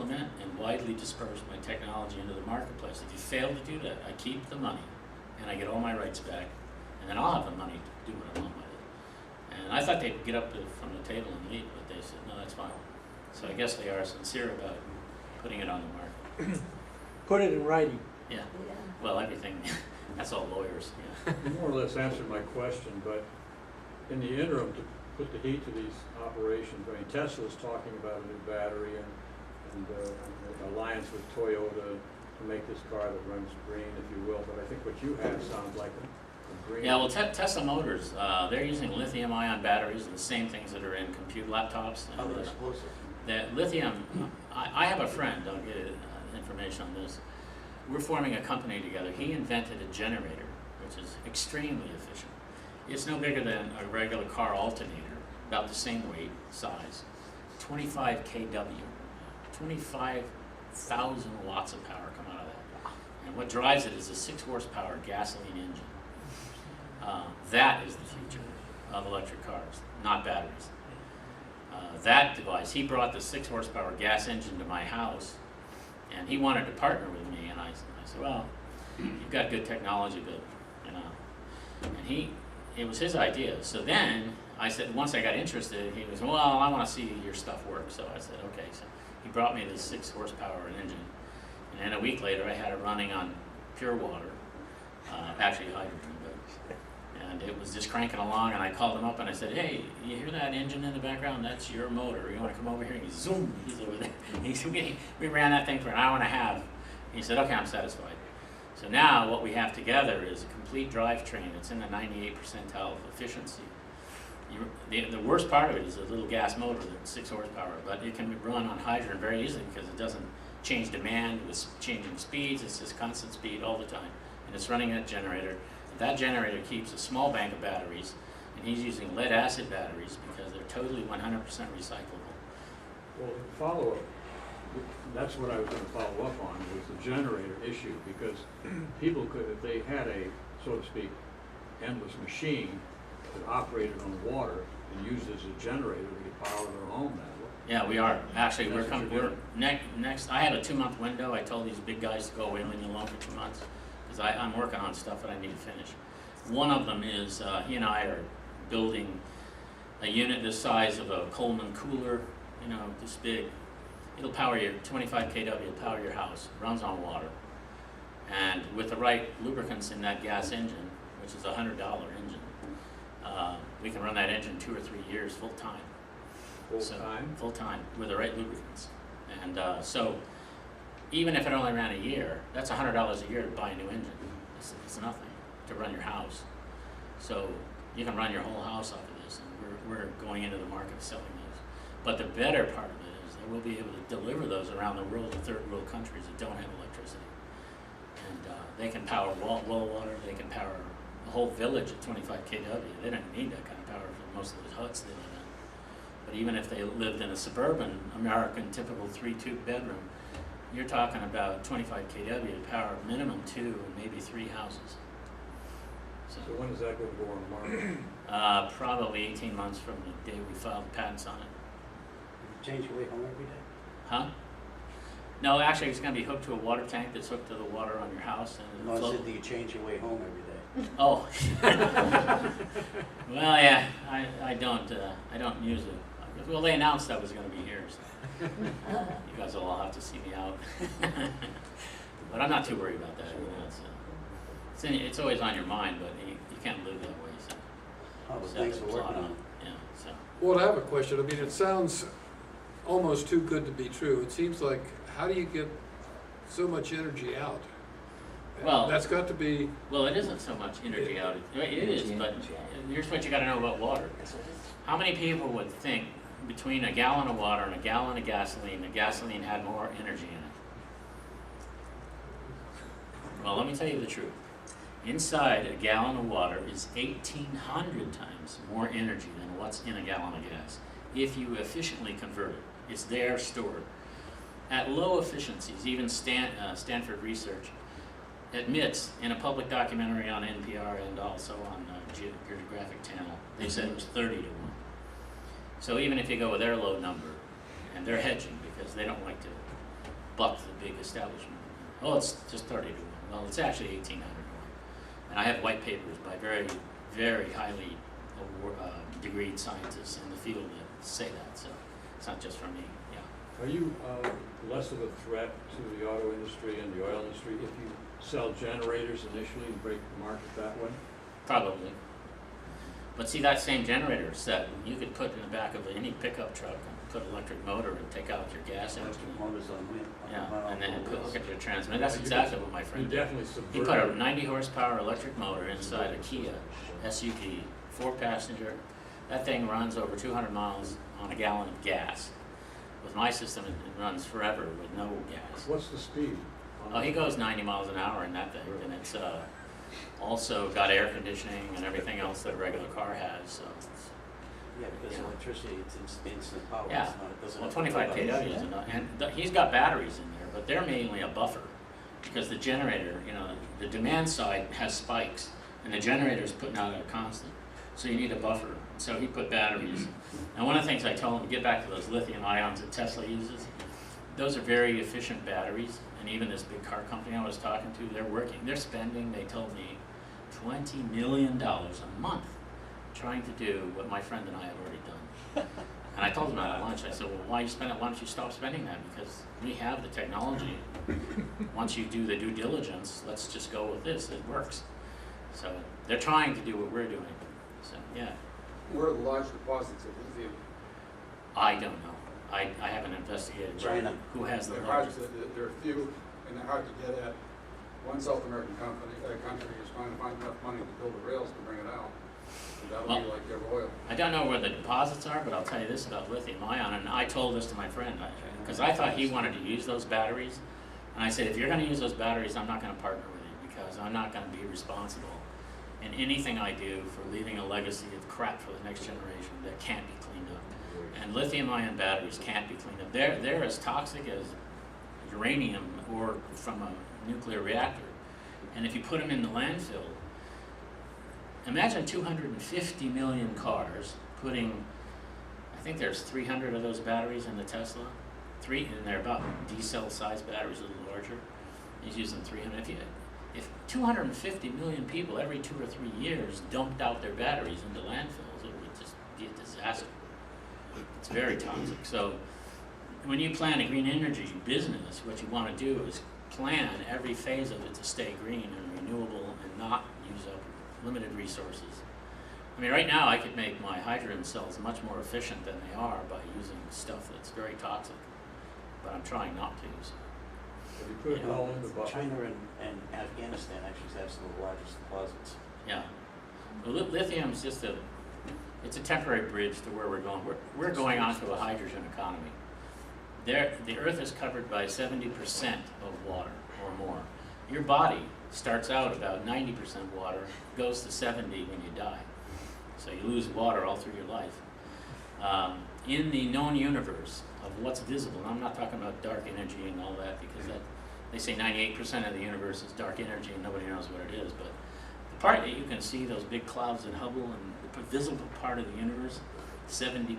implement and widely disperse my technology into the marketplace. If you fail to do that, I keep the money and I get all my rights back, and then I'll have the money to do what I want with it. And I thought they'd get up from the table and leave, but they said, no, that's fine. So I guess they are sincere about putting it on the market. Put it in writing. Yeah. Well, everything, that's all lawyers. Yeah. You more or less answered my question, but in the interim, to put the heat to these operations, I mean, Tesla's talking about a new battery and an alliance with Toyota to make this car that runs green, if you will, but I think what you have sounds like a green. Yeah, well, Tesla Motors, they're using lithium-ion batteries, the same things that are in compute laptops. And explosive. that lithium, I have a friend, I'll get information on this. We're forming a company together. He invented a generator, which is extremely efficient. It's no bigger than a regular car alternator, about the same weight, size, 25 kW, 25,000 watts of power come out of that. And what drives it is a 6 horsepower gasoline engine. That is the future of electric cars, not batteries. That device, he brought the 6 horsepower gas engine to my house, and he wanted to partner with me, and I said, well, you've got good technology, but, you know, and it was his idea. So then I said, once I got interested, he was, well, I want to see your stuff work. So I said, okay. So he brought me this 6 horsepower engine, and then a week later I had it running on pure water, actually hydrogen, and it was just cranking along, and I called him up and I said, hey, you hear that engine in the background? That's your motor. You want to come over here? And he zoom, he's over there. He said, we ran that thing for an hour and a half. He said, okay, I'm satisfied. So now what we have together is a complete drivetrain. It's in the 98th percentile of efficiency. The worst part of it is a little gas motor that's 6 horsepower, but it can run on hydrogen very easily because it doesn't change demand with changing speeds. It's just constant speed all the time. And it's running a generator. That generator keeps a small bank of batteries, and he's using lead acid batteries because they're totally 100% recyclable. Well, follow-up, that's what I was going to follow up on, was the generator issue, because people could, if they had a, so to speak, endless machine that operated on water and used as a generator, they could power their home that way. Yeah, we are. Actually, we're next. I have a 2-month window. I told these big guys to go away and leave me alone for 2 months. Because I'm working on stuff that I need to finish. One of them is he and I are building a unit this size of a Coleman cooler, you know, this big. It'll power your 25 kW, it'll power your house, runs on water. And with the right lubricants in that gas engine, which is a $100 engine, we can run that engine 2 or 3 years full time. Full time? Full time, with the right lubricants. And so, even if it only ran a year, that's $100 a year to buy a new engine. It's nothing to run your house. So you can run your whole house off of this, and we're going into the market of selling those. But the better part of it is that we'll be able to deliver those around the world to third world countries that don't have electricity. And they can power well water, they can power a whole village at 25 kW. They don't need that kind of power for most of those huts they live in. But even if they lived in a suburban American typical 3-tube bedroom, you're talking about 25 kW to power minimum 2 and maybe 3 houses. So when is that going to go on the market? Probably 18 months from the day we filed the patents on it. You change your way home every day? Huh? No, actually it's going to be hooked to a water tank that's hooked to the water on your house. And No, I said, do you change your way home every day? Oh. Well, yeah, I don't use it. Well, they announced I was going to be here, so you guys will all have to see me out. But I'm not too worried about that. You know, it's always on your mind, but you can't live that way. So. Oh, well, thanks for working on it. Yeah, so. Well, I have a question. I mean, it sounds almost too good to be true. It seems like, how do you get so much energy out? Well, that's got to be. Well, it isn't so much energy out. It is, but here's what you got to know about water. How many people would think between a gallon of water and a gallon of gasoline, the gasoline had more energy in it? Well, let me tell you the truth. Inside a gallon of water is 1,800 times more energy than what's in a gallon of gas, if you efficiently convert it. It's there stored. At low efficiencies, even Stanford Research admits in a public documentary on NPR and also on Geographic Channel, they said it was 30 to 1. So even if you go with their low number, and they're hedging because they don't like to buck the big establishment. Oh, it's just 30 to 1. Well, it's actually 1800 to 1. And I have white papers by very, very highly degreed scientists in the field that say that, so it's not just from me, yeah. Are you less of a threat to the auto industry and the oil industry if you sell generators initially and break the market that way? Probably. But see, that same generator set, you could put in the back of any pickup truck and put electric motor and take out your gas engine. Electric motors on wind. Yeah, and then look at your transmission. That's exactly what my friend You did. definitely He subvert. put a 90 horsepower electric motor inside a Kia SUV, 4-passenger. That thing runs over 200 miles on a gallon of gas. With my system, it runs forever with no gas. What's the speed? Oh, he goes 90 miles an hour in that thing, and it's also got air conditioning and everything else that a regular car has. So, Yeah, because Yeah. electricity, it's instant power. yeah, It's not, it doesn't well, have to 25 go back. kW is enough, and he's got batteries in there, but they're mainly a buffer because the generator, the demand side has spikes, and the generator is putting out a constant. So you need a buffer. So he put batteries. And one of the things I told him, to get back to those lithium ions that Tesla uses, those are very efficient batteries. And even this big car company I was talking to, they're working. They're spending, they told me, $20 million a month trying to do what my friend and I have already done. And I told him at lunch, I said, well, why don't you stop spending that? Because we have the technology. Once you do the due diligence, let's just go with this. It works. So they're trying to do what we're doing. So, yeah. Where are the large deposits of lithium? I don't know. I haven't investigated China. who has the They're hard largest. there are few, and they're hard to get at. One South American country is trying to find enough money to build the rails to bring it out. And that'll be Well, like their oil. I don't know where the deposits are, but I'll tell you this about lithium ion, and I told this to my friend, because I thought he wanted to use those batteries, and I said, if you're gonna use those batteries, I'm not gonna partner with you, because I'm not gonna be responsible in anything I do for leaving a legacy of crap for the next generation that can't be cleaned up. And lithium ion batteries can't be cleaned up. They're as toxic as uranium or from a nuclear reactor. And if you put them in the landfill, imagine 250 million cars putting, I think there's 300 of those batteries in the Tesla. And they're about D-cell sized batteries, a little larger. He's using 300. If 250 million people every 2 or 3 years dumped out their batteries into landfills, it would just be a disaster. It's very toxic. So when you plan a green energy business, what you want to do is plan every phase of it to stay green and renewable and not use up limited resources. I mean, right now I could make my hydrogen cells much more efficient than they are by using stuff that's very toxic, but I'm trying not to. So. Have you put it all in the buffer? China and Afghanistan actually have some of the largest deposits. Yeah. Well, lithium is just it's a temporary bridge to where we're going. We're going onto a hydrogen economy. The Earth is covered by 70% of water or more. Your body starts out about 90% water, goes to 70 when you die. So you lose water all through your life. In the known universe of what's visible, and I'm not talking about dark energy and all that, because they say 98% of the universe is dark energy and nobody knows what it is, but the part that you can see, those big clouds in Hubble, and the visible part of the universe, 70%